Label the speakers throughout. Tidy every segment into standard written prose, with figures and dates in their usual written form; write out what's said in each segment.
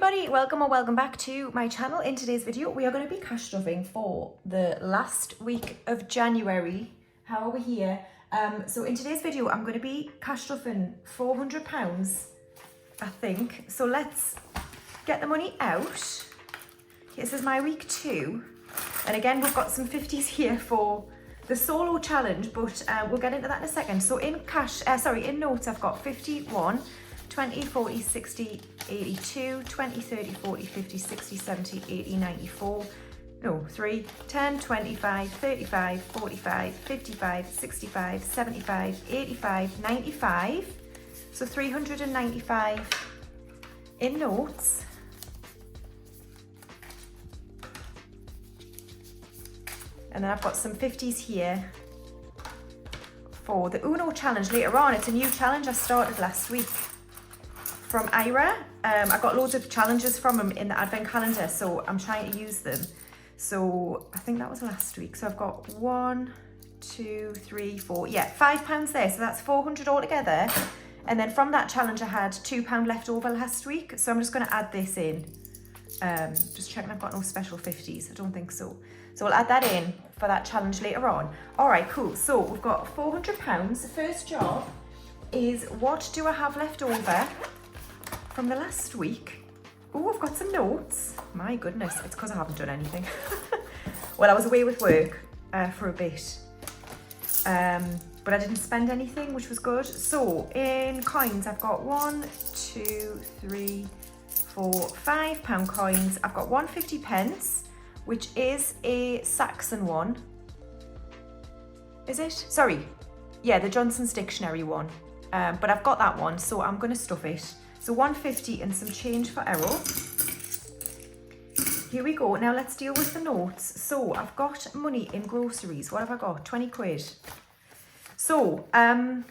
Speaker 1: everybody, welcome or welcome back to my channel. In today's video we are going to be cash stuffing for the last week of January. How are we here? So in today's video I'm going to be cash stuffing £400, I think. So let's get the money out. This is my week 2, and again we've got some 50s here for the solo challenge, but we'll get into that in a second. So in in notes I've got 51, 20, 40, 60, 82, 20, 30, 40, 50, 60, 70, 80, 94, no, 3, 10, 25, 35, 45, 55, 65, 75, 85, 95. So 395 in notes. And then I've got some 50s here for the Uno challenge later on. It's a new challenge I started last week from Ira. I got loads of challenges from him in the advent calendar, so I'm trying to use them. So I think that was last week. So I've got 1, 2, 3, 4, yeah, £5 there. So that's 400 altogether. And then from that challenge I had £2 left over last week. So I'm just going to add this in. Just checking I've got no special 50s. I don't think so. So we'll add that in for that challenge later on. All right, cool. So we've got £400. The first job is, what do I have left over from the last week? Oh, I've got some notes. My goodness, it's because I haven't done anything. Well, I was away with work for a bit, but I didn't spend anything, which was good. So in coins, I've got 1, 2, 3, 4, £5 coins. I've got 150 pence, which is a Saxon one. Is it? Sorry. Yeah, the Johnson's Dictionary one. But I've got that one, so I'm going to stuff it. So 150 and some change for Errol. Here we go. Now let's deal with the notes. So I've got money in groceries. What have I got? 20 quid. So I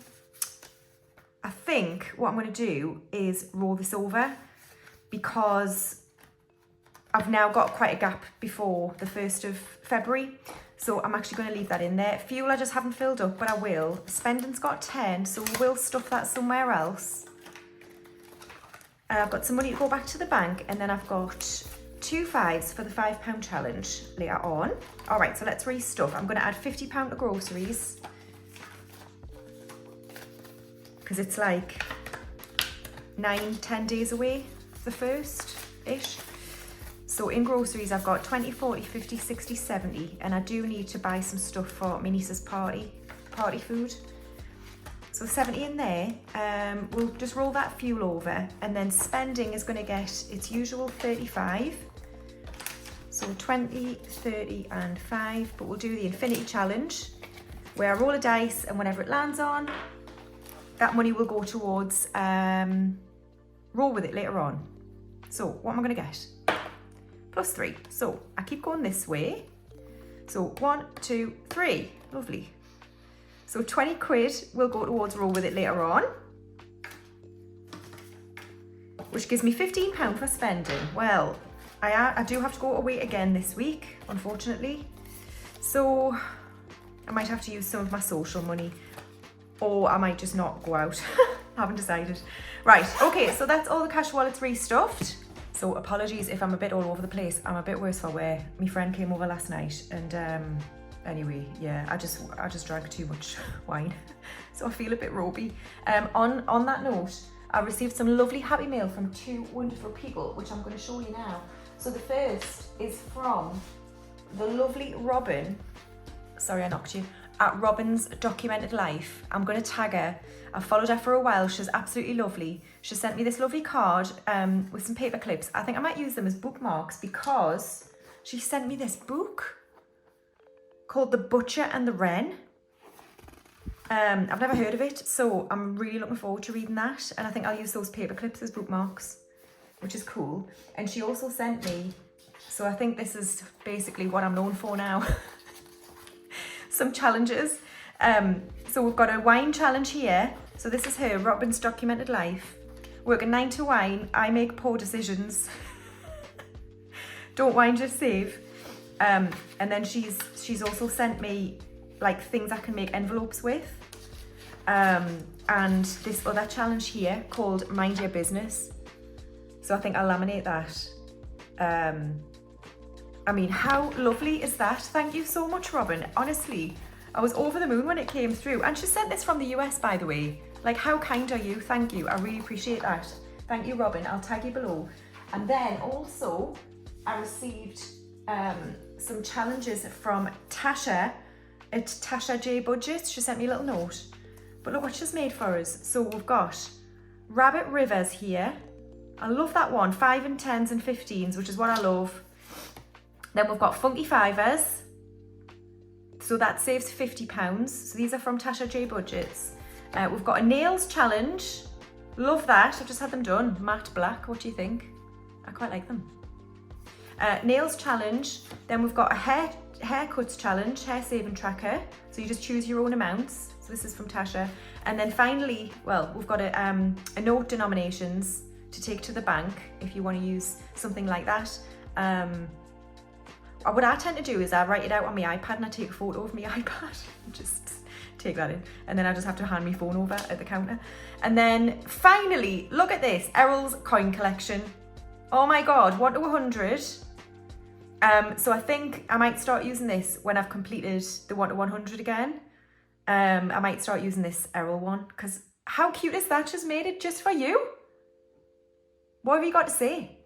Speaker 1: think what I'm going to do is roll this over, because I've now got quite a gap before the 1st of February. So I'm actually going to leave that in there. Fuel I just haven't filled up, but I will. Spending's got 10, so we'll stuff that somewhere else. I've got some money to go back to the bank, and then I've got 2 5s for the £5 challenge later on. All right, so let's restuff. I'm going to add £50 to groceries, because it's like 9-10 days away, the 1st-ish. So in groceries, I've got 20, 40, 50, 60, 70, and I do need to buy some stuff for my niece's party food. So 70 in there. We'll just roll that fuel over, and then spending is going to get its usual 35. So 20, 30 and 5, but we'll do the infinity challenge, where I roll a dice, and whenever it lands on, that money will go towards roll with it later on. So what am I going to get? +3. So I keep going this way. So 1, 2, 3. Lovely. So 20 quid will go towards roll with it later on, which gives me £15 for spending. Well, I do have to go away again this week, unfortunately. So I might have to use some of my social money, or I might just not go out. I haven't decided. Right, okay, so that's all the cash wallets restuffed. So apologies if I'm a bit all over the place. I'm a bit worse for wear. My friend came over last night, and anyway, yeah, I just drank too much wine, so I feel a bit ropey. On that note, I received some lovely happy mail from 2 wonderful people, which I'm going to show you now. So the first is from the lovely Robin. Sorry, I knocked you. At Robin's Documented Life. I'm going to tag her. I've followed her for a while. She's absolutely lovely. She sent me this lovely card with some paper clips. I think I might use them as bookmarks, because she sent me this book called The Butcher and the Wren. I've never heard of it, so I'm really looking forward to reading that, and I think I'll use those paper clips as bookmarks, which is cool. And she also sent me, so I think this is basically what I'm known for now, some challenges. So we've got a wine challenge here. So this is her, Robin's Documented Life. Working 9 to wine, I make poor decisions. Don't wine, just save. And then she's also sent me like things I can make envelopes with. And this other challenge here called Mind Your Business. So I think I'll laminate that. I mean, how lovely is that? Thank you so much, Robin. Honestly, I was over the moon when it came through. And she sent this from the US, by the way. Like, how kind are you? Thank you. I really appreciate that. Thank you, Robin. I'll tag you below. And then also, I received some challenges from Tasha at Tasha J Budgets. She sent me a little note. But look what she's made for us. So we've got Rabbit Rivers here. I love that one. 5 and 10s and 15s, which is what I love. Then we've got Funky Fivers. So that saves £50. So these are from Tasha J Budgets. We've got a nails challenge. Love that. I've just had them done. Matte black. What do you think? I quite like them. Nails challenge. Then we've got a haircuts challenge, hair saving tracker. So you just choose your own amounts. So this is from Tasha. And then finally, well, we've got a note denominations to take to the bank if you want to use something like that. What I tend to do is I write it out on my iPad and I take a photo of my iPad and just take that in, and then I just have to hand my phone over at the counter. And then finally, look at this, Errol's coin collection. Oh my god, 1 to 100. So I think I might start using this when I've completed the 1 to 100 again. I might start using this Errol one, because how cute is that? Just made it just for you. What have you got to say?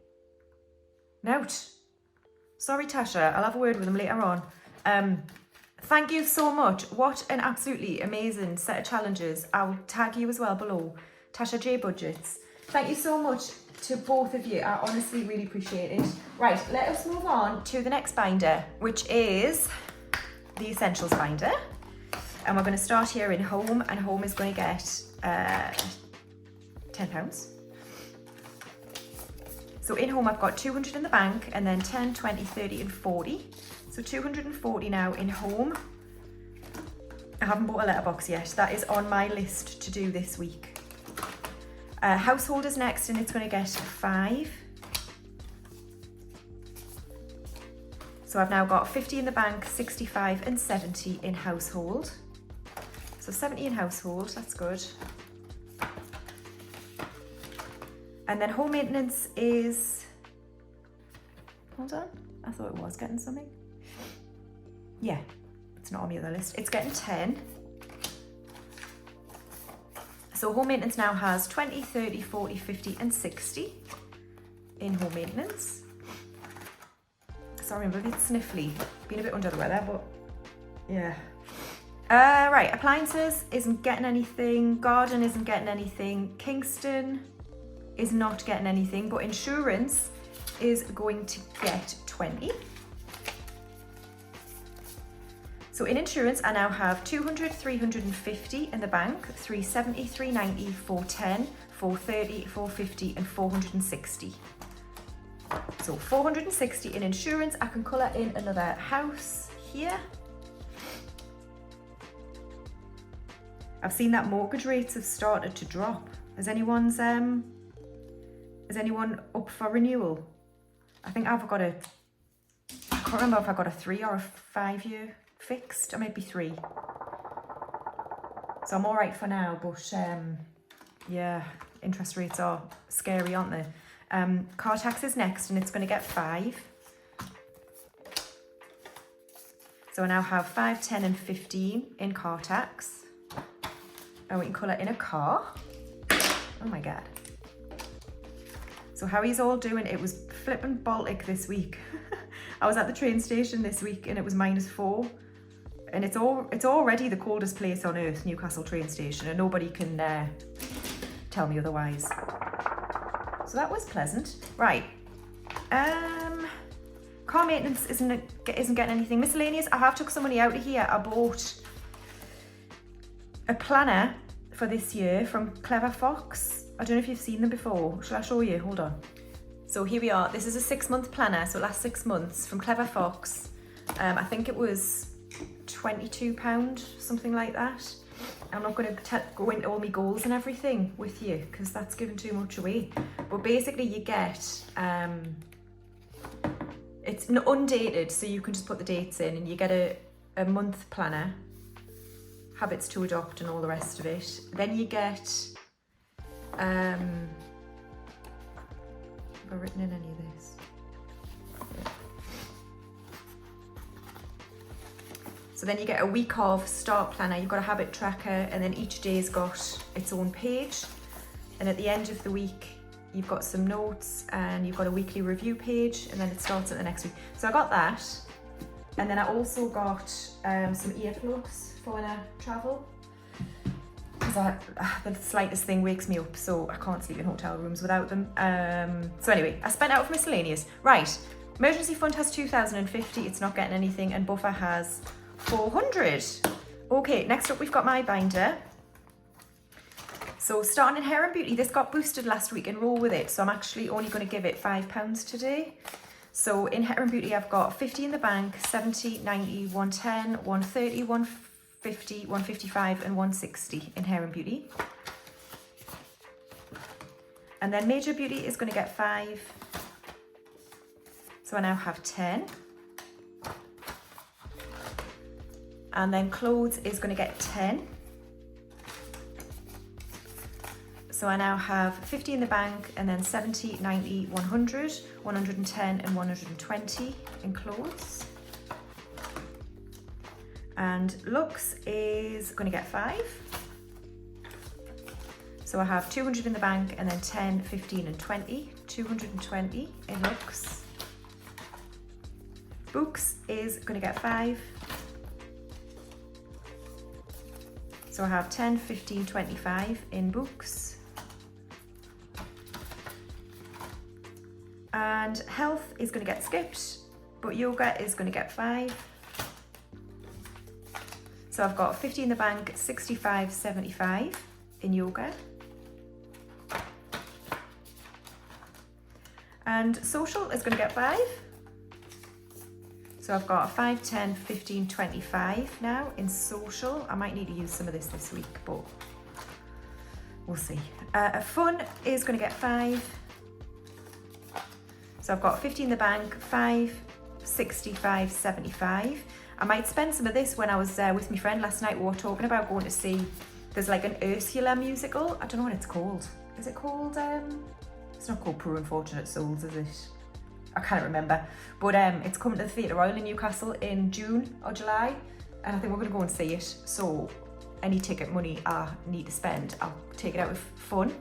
Speaker 1: Note. Sorry, Tasha, I'll have a word with them later on. Thank you so much. What an absolutely amazing set of challenges. I'll tag you as well below. Tasha J Budgets. Thank you so much to both of you. I honestly really appreciate it. Right, let us move on to the next binder, which is the Essentials binder. And we're going to start here in Home, and Home is going to get £10. So in Home, I've got 200 in the bank, and then 10, 20, 30, and 40. So 240 now in Home. I haven't bought a letterbox yet. That is on my list to do this week. Household is next, and it's going to get 5. So I've now got 50 in the bank, 65 and 70 in Household. So 70 in Household, that's good. And then Home Maintenance is, hold on, I thought it was getting something. Yeah, it's not on the other list. It's getting 10. So Home Maintenance now has 20, 30, 40, 50 and 60 in Home Maintenance. Sorry, I'm a bit sniffly, been a bit under the weather, but yeah. Right, Appliances isn't getting anything, Garden isn't getting anything, Kingston is not getting anything, but Insurance is going to get 20. So in Insurance, I now have 200, 350 in the bank, 370, 390, 410, 430, 450 and 460. So 460 in Insurance. I can colour in another house here. I've seen that mortgage rates have started to drop. Is anyone up for renewal? I think I've got I can't remember if I got a 3 or a 5 year fixed. Or maybe 3. So I'm all right for now, but yeah, interest rates are scary, aren't they? Car tax is next, and it's going to get 5. So I now have 5, 10 and 15 in car tax. And we can colour in a car. Oh my god. So how he's all doing, it was flipping Baltic this week. I was at the train station this week and it was -4. And it's already the coldest place on earth, Newcastle train station, and nobody can tell me otherwise. So that was pleasant. Right. Car maintenance isn't getting anything. Miscellaneous, I have took some money out of here. I bought a planner for this year from Clever Fox. I don't know if you've seen them before. Shall I show you? Hold on. So here we are. This is a 6-month planner, so it lasts 6 months, from Clever Fox. I think it was £22, something like that. I'm not going to go into all my goals and everything with you because that's giving too much away. But basically you get, it's undated, so you can just put the dates in, and you get a month planner, habits to adopt and all the rest of it. Then you get Have I written in any of this? Yeah. So then you get a week of start planner. You've got a habit tracker, and then each day's got its own page. And at the end of the week, you've got some notes and you've got a weekly review page, and then it starts at the next week. So I got that. And then I also got some earplugs for when I travel. Because the slightest thing wakes me up, so I can't sleep in hotel rooms without them. So anyway, I spent out of Miscellaneous. Right, emergency fund has 2,050, it's not getting anything, and buffer has 400. Okay, next up we've got my binder. So starting in Hair and Beauty, this got boosted last week and roll with it. So I'm actually only going to give it £5 today. So in Hair and Beauty, I've got 50 in the bank, 70, 90, 110, 130, 150, 155 and 160 in Hair and Beauty. And then Major Beauty is going to get 5. So I now have 10. And then Clothes is going to get 10. So I now have 50 in the bank, and then 70, 90, 100, 110 and 120 in Clothes. And Looks is going to get 5. So I have 200 in the bank, and then 10, 15 and 20, 220 in Looks. Books is going to get 5. So I have 10, 15, 25 in Books. And Health is going to get skipped, but Yoga is going to get 5. So I've got 50 in the bank, 65, 75 in Yoga. And Social is going to get 5. So I've got 5, 10, 15, 25 now in Social. I might need to use some of this week, but we'll see. Fun is going to get 5. So I've got 50 in the bank, 5, 65, 75. I might spend some of this when I was with my friend last night. We were talking about going to see, there's like an Ursula musical. I don't know what it's called. Is it called, it's not called Poor Unfortunate Souls, is it? I can't remember. But it's coming to the Theatre Royal in Newcastle in June or July. And I think we're going to go and see it. So any ticket money I need to spend, I'll take it out with Fun.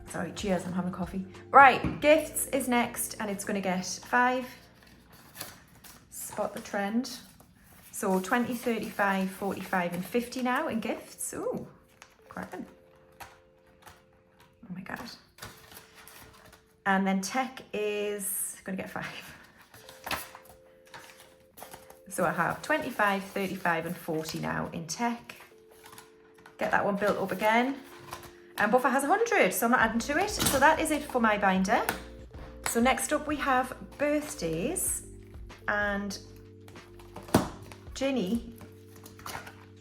Speaker 1: Sorry, cheers, I'm having coffee. Right, Gifts is next, and it's going to get 5. Spot the trend. So 20, 35, 45 and 50 now in Gifts. Ooh, cracking. Oh my God. And then Tech is going to get 5. So I have 25, 35 and 40 now in Tech. Get that one built up again. And Buffer has 100, so I'm not adding to it. So that is it for my binder. So next up we have birthdays, and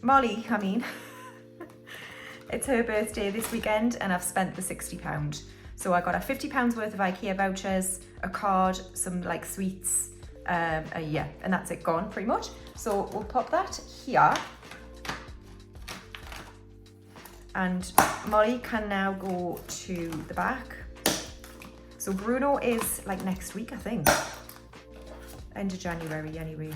Speaker 1: Molly, it's her birthday this weekend, and I've spent the £60. So I got a £50 worth of IKEA vouchers, a card, some like sweets, yeah, and that's it, gone pretty much. So we'll pop that here. And Molly can now go to the back. So Bruno is like next week, I think. End of January anyway.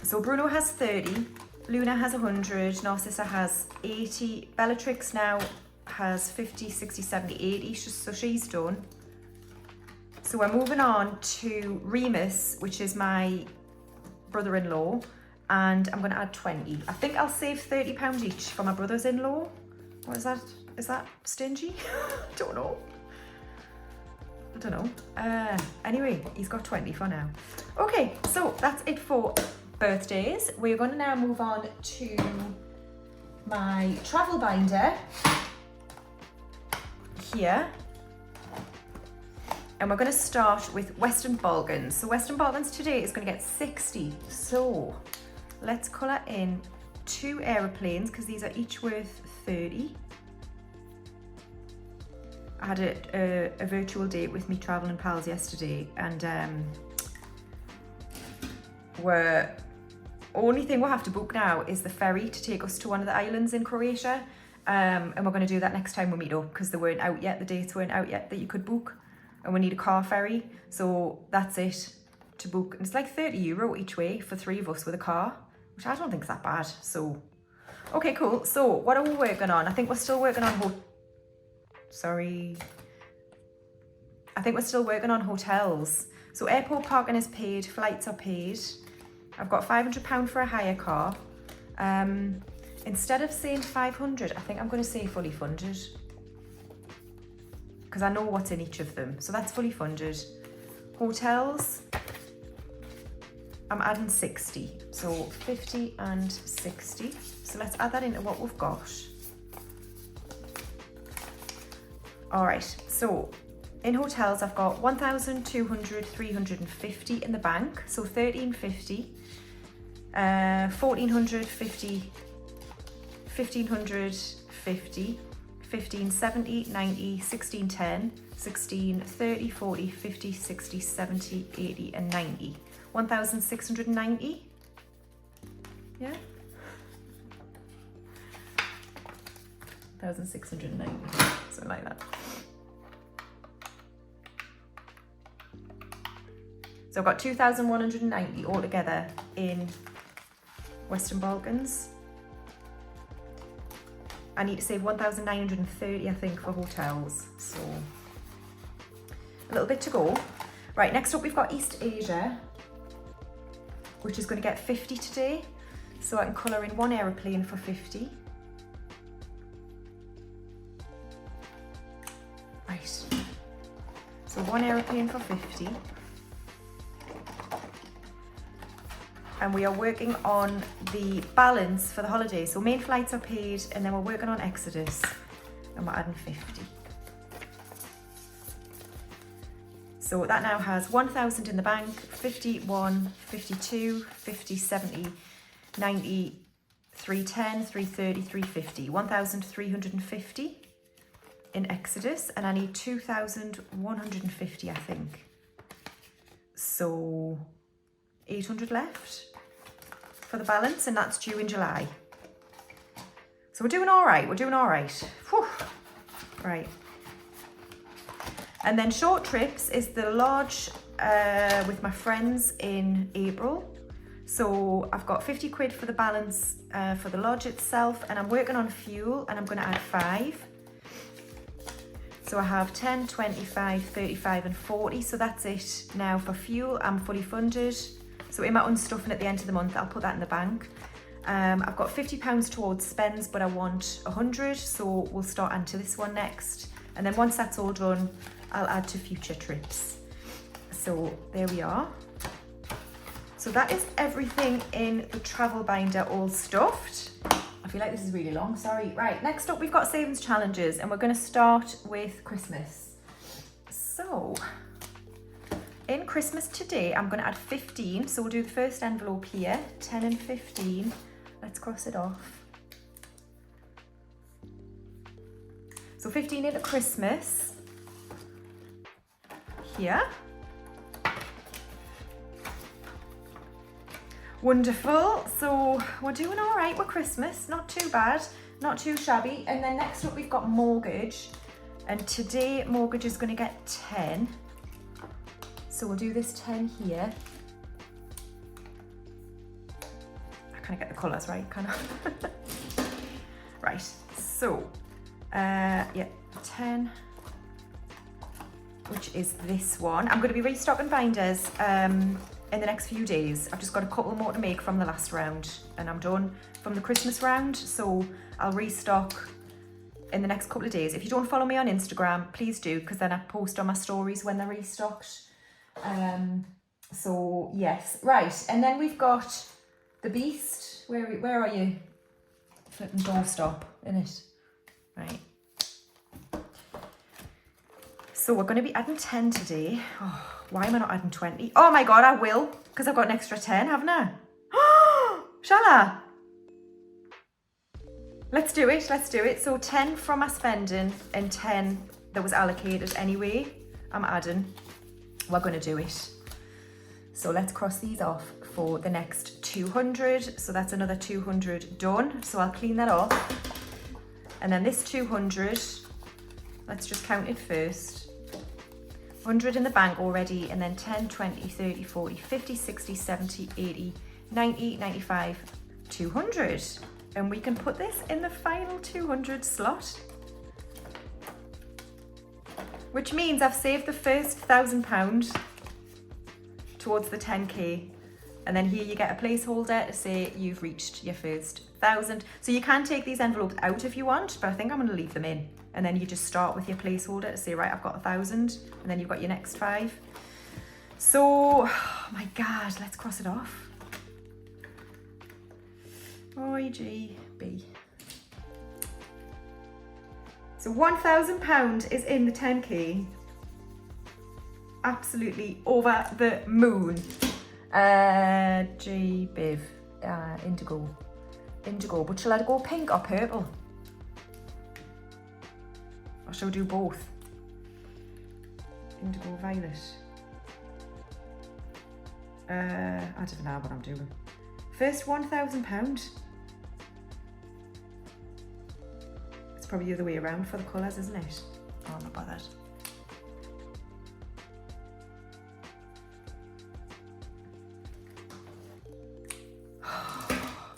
Speaker 1: So Bruno has 30, Luna has 100, Narcissa has 80, Bellatrix now has 50, 60, 70, 80, so she's done. So we're moving on to Remus, which is my brother-in-law. And I'm going to add 20. I think I'll save £30 each for my brothers-in-law. What is that? Is that stingy? I don't know. Anyway, he's got 20 for now. Okay, so that's it for birthdays. We're going to now move on to my travel binder here. And we're going to start with Western Balkans. So Western Balkans today is going to get 60. So let's colour in 2 aeroplanes, because these are each worth 30. I had a virtual date with me travelling pals yesterday, and only thing we'll have to book now is the ferry to take us to one of the islands in Croatia. And we're going to do that next time we meet up because they weren't out yet, the dates weren't out yet that you could book. And we need a car ferry, so that's it to book. And it's like €30 each way for 3 of us with a car, which I don't think is that bad. So, okay, cool. So what are we working on? I think we're still working on I think we're still working on hotels. So airport parking is paid, flights are paid. I've got £500 for a hire car. Instead of saying 500, I think I'm going to say fully funded, because I know what's in each of them. So that's fully funded. Hotels, I'm adding 60. So 50 and 60. So let's add that into what we've got. All right, so in hotels, I've got 1,200, 350 in the bank. So 1,350, 1,450, 1,550, 1,570, 90, 1,610, 1630, 40, 50, 60, 70, 80, and 90. 1,690. Yeah? 1,690, something like that. So I've got 2,190 altogether in Western Balkans. I need to save 1,930, I think, for hotels. So a little bit to go. Right, next up we've got East Asia, which is going to get 50 today. So I can colour in 1 aeroplane for 50. Right. So 1 aeroplane for 50. And we are working on the balance for the holiday. So main flights are paid, and then we're working on Exodus, and we're adding 50. So that now has 1,000 in the bank, 51, 52, 50, 70, 90, 310, 330, 350, 1,350 in Exodus, and I need 2,150, I think. So 800 left for the balance, and that's due in July. So we're doing all right, we're doing all right. Whew. Right. And then short trips is the lodge with my friends in April. So I've got 50 quid for the balance for the lodge itself, and I'm working on fuel, and I'm going to add 5. So I have 10, 25, 35 and 40. So that's it now for fuel. I'm fully funded. So in my unstuffing at the end of the month, I'll put that in the bank. I've got £50 towards spends, but I want 100. So we'll start onto this one next. And then once that's all done, I'll add to future trips. So there we are. So that is everything in the travel binder all stuffed. I feel like this is really long, sorry. Right, next up we've got savings challenges, and we're going to start with Christmas. So in Christmas today, I'm going to add 15. So we'll do the first envelope here, 10 and 15. Let's cross it off. So 15 into Christmas here. Wonderful. So we're doing all right with Christmas. Not too bad, not too shabby. And then next up we've got mortgage. And today mortgage is going to get 10. So we'll do this 10 here. I kind of get the colours right, kind of. Right, so yeah, 10, which is this one. I'm going to be restocking binders in the next few days. I've just got a couple more to make from the last round, and I'm done from the Christmas round. So I'll restock in the next couple of days. If you don't follow me on Instagram, please do, because then I post on my stories when they're restocked. So yes, right, and then we've got the beast. Where are you? Flipping doorstop in it. Right. So we're going to be adding 10 today. Oh, why am I not adding 20? Oh my god, I will, because I've got an extra 10, haven't I? Shall I? Let's do it, let's do it. So 10 from my spending and 10 that was allocated anyway, I'm adding. We're going to do it. So let's cross these off for the next 200. So that's another 200 done. So I'll clean that off. And then this 200, let's just count it first. 100 in the bank already, and then 10, 20, 30, 40, 50, 60, 70, 80, 90, 95, 200. And we can put this in the final 200 slot. Which means I've saved the first £1,000 towards the 10k. And then here you get a placeholder to say you've reached your first 1,000. So you can take these envelopes out if you want, but I think I'm going to leave them in. And then you just start with your placeholder to say, right, I've got 1,000, and then you've got your next 5. So, oh my God, let's cross it off. IGB. So £1,000 is in the 10k. Absolutely over the moon. GBIV, indigo, but shall I go pink or purple? Or shall we do both? Indigo, violet. I don't know what I'm doing. First £1,000. It's probably the other way around for the colours, isn't it? Oh, I'm not bothered.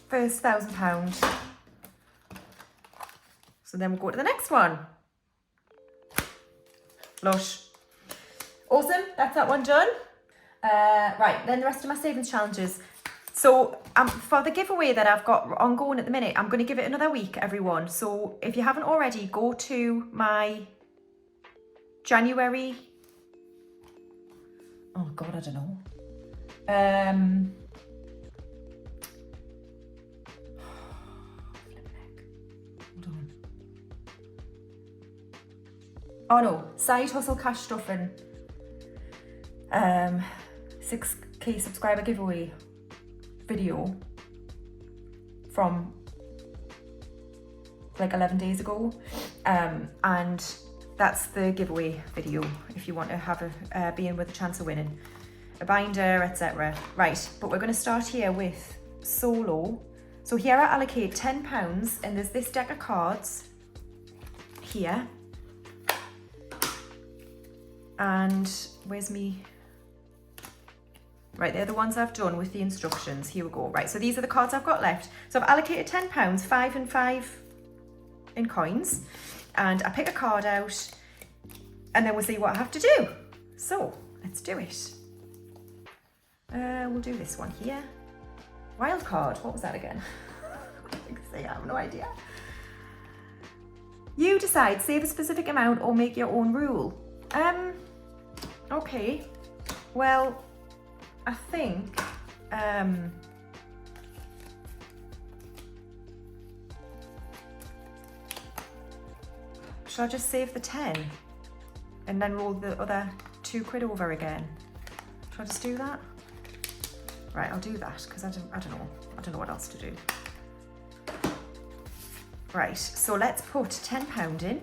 Speaker 1: First £1,000. So then we'll go to the next one. Lush. Awesome, that's that one done. Right, then the rest of my savings challenges. So for the giveaway that I've got ongoing at the minute, I'm going to give it another week, everyone. So if you haven't already, go to my January. Oh God, I don't know. Oh no, Side Hustle Cash Stuffing 6k subscriber giveaway video from like 11 days ago, and that's the giveaway video if you want to have a be in with a chance of winning a binder, etc. Right, but we're going to start here with solo. So here I allocate £10, and there's this deck of cards here. And where's me? Right, they're the ones I've done with the instructions. Here we go. Right, so these are the cards I've got left. So I've allocated £10, 5 and 5 in coins. And I pick a card out, and then we'll see what I have to do. So let's do it. We'll do this one here. Wild card, what was that again? I have no idea. You decide, save a specific amount or make your own rule. Okay, well, I think, shall I just save the 10 and then roll the other £2 over again? Shall I just do that? Right, I'll do that because I don't know what else to do. Right, so let's put £10 in.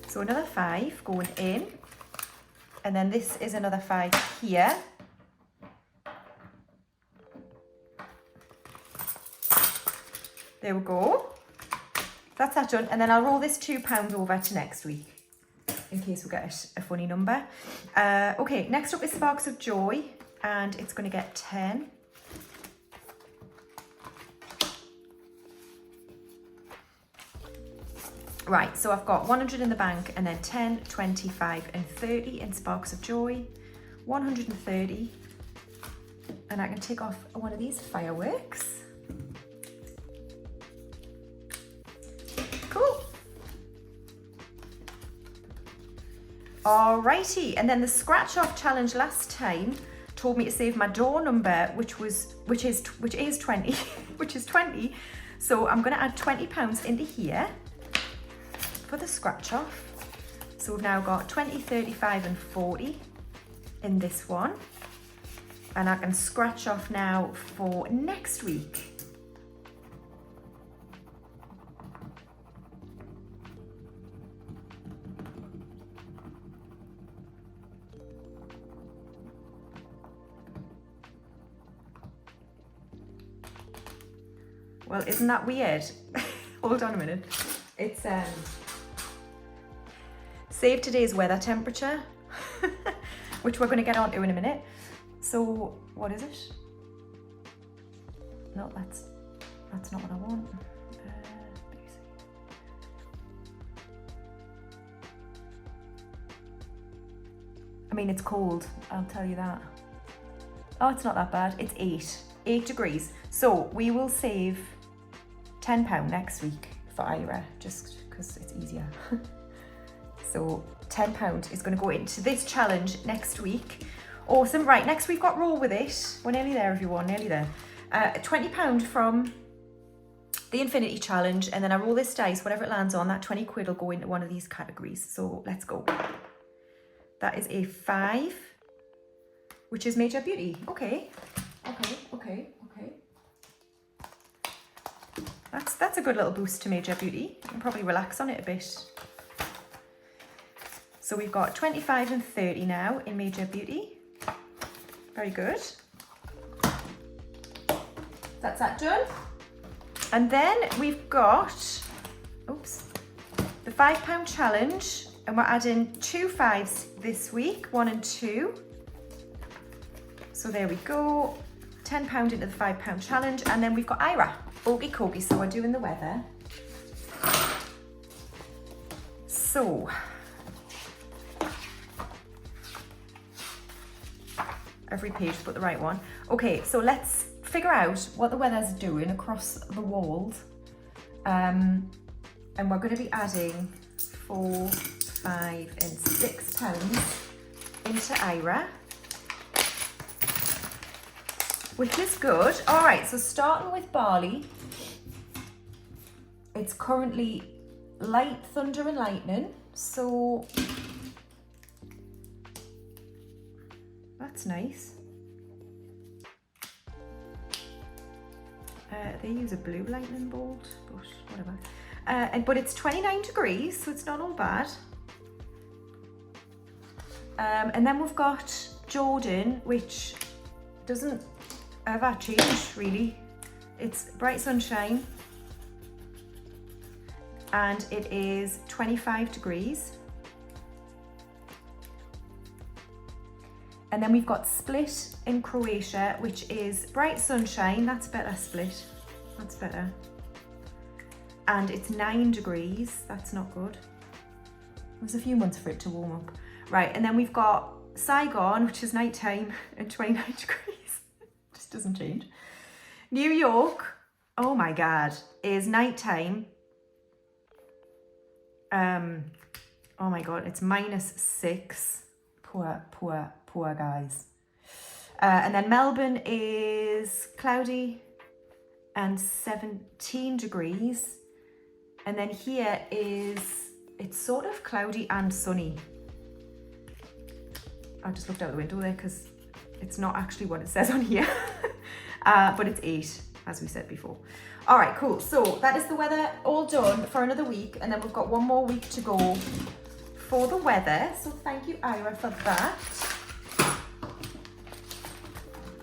Speaker 1: So another 5 going in, and then this is another 5 here. There we go. That's that done, and then I'll roll this £2 over to next week in case we get a funny number. Okay, next up is Sparks of Joy, and it's going to get 10. Right, so I've got 100 in the bank, and then 10, 25 and 30 in Sparks of Joy, 130, and I can take off one of these fireworks. Cool. Alrighty, and then the scratch off challenge last time told me to save my door number, which is 20, which is 20. So I'm going to add £20 into here for the scratch off. So we've now got 20, 35 and 40 in this one, and I can scratch off now for next week. Well, isn't that weird? Hold on a minute. It's save today's weather temperature, which we're going to get onto in a minute. So what is it? No, that's not what I want. I mean, it's cold, I'll tell you that. Oh, it's not that bad. It's 8 degrees. So we will save £10 next week for Ira, just because it's easier. So £10 is going to go into this challenge next week. Awesome. Right, next we've got Roll With It. We're nearly there, everyone, nearly there. £20 from the Infinity Challenge, and then I roll this dice, whatever it lands on, that 20 quid will go into one of these categories. So let's go. That is a 5, which is Major Beauty. Okay. That's a good little boost to Major Beauty. You can probably relax on it a bit. So we've got 25 and 30 now in Major Beauty. Very good. That's that done. And then we've got, the £5 challenge, and we're adding 2 5s this week, 1 and 2. So there we go, £10 into the £5 challenge, and then we've got Ira. Okie dokie, so we're doing the weather. So, every page put the right one. Okay, so let's figure out what the weather's doing across the world. And we're going to be adding 4, 5 and £6 into Ira, which is good. All right, so starting with barley, it's currently light thunder and lightning, so that's nice. They use a blue lightning bolt, but whatever. But it's 29 degrees, so it's not all bad. And then we've got Jordan, which doesn't ever change really. It's bright sunshine, and it is 25 degrees. And then we've got Split in Croatia, which is bright sunshine. That's better, Split. That's better. And it's 9 degrees. That's not good. There's a few months for it to warm up. Right, and then we've got Saigon, which is nighttime, and 29 degrees. Just doesn't change. New York, oh my God, is nighttime. Oh my God, it's -6. Poor guys. And then Melbourne is cloudy and 17 degrees. And then here it's sort of cloudy and sunny. I just looked out the window there because it's not actually what it says on here. But it's 8, as we said before. All right, cool. So that is the weather all done for another week. And then we've got one more week to go for the weather. So thank you, Ira, for that.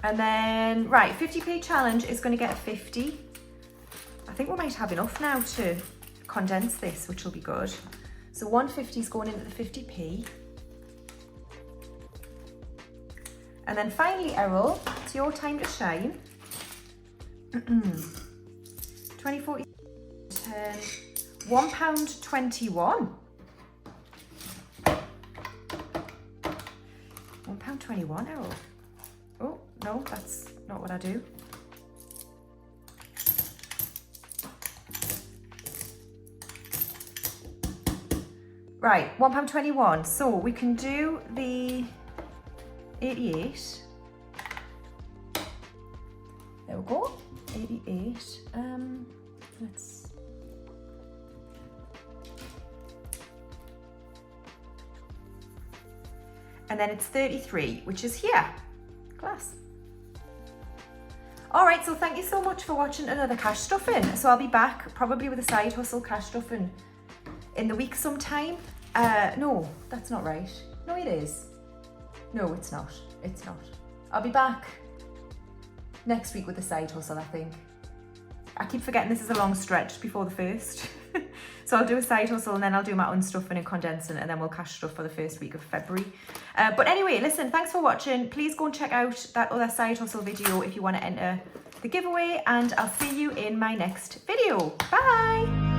Speaker 1: And then, right, 50p challenge is going to get a 50. I think we might have enough now to condense this, which will be good. So 150 is going into the 50p. And then finally, Errol, it's your time to shine. 20, 40, 10, £1.21. £1.21, Errol. Oh, no, that's not what I do. Right, £1.21. So we can do the 88. There we go. 88. Let's. And then it's 33, which is here. Class. All right, so thank you so much for watching another cash stuffing. So I'll be back probably with a side hustle cash stuffing in the week sometime. No, that's not right. No, it is. No, it's not. It's not. I'll be back next week with a side hustle, I think. I keep forgetting this is a long stretch before the first. So I'll do a side hustle and then I'll do my own stuffing and condensing, and then we'll cash stuff for the first week of February. But anyway, listen, thanks for watching. Please go and check out that other side hustle video if you want to enter the giveaway, and I'll see you in my next video. Bye.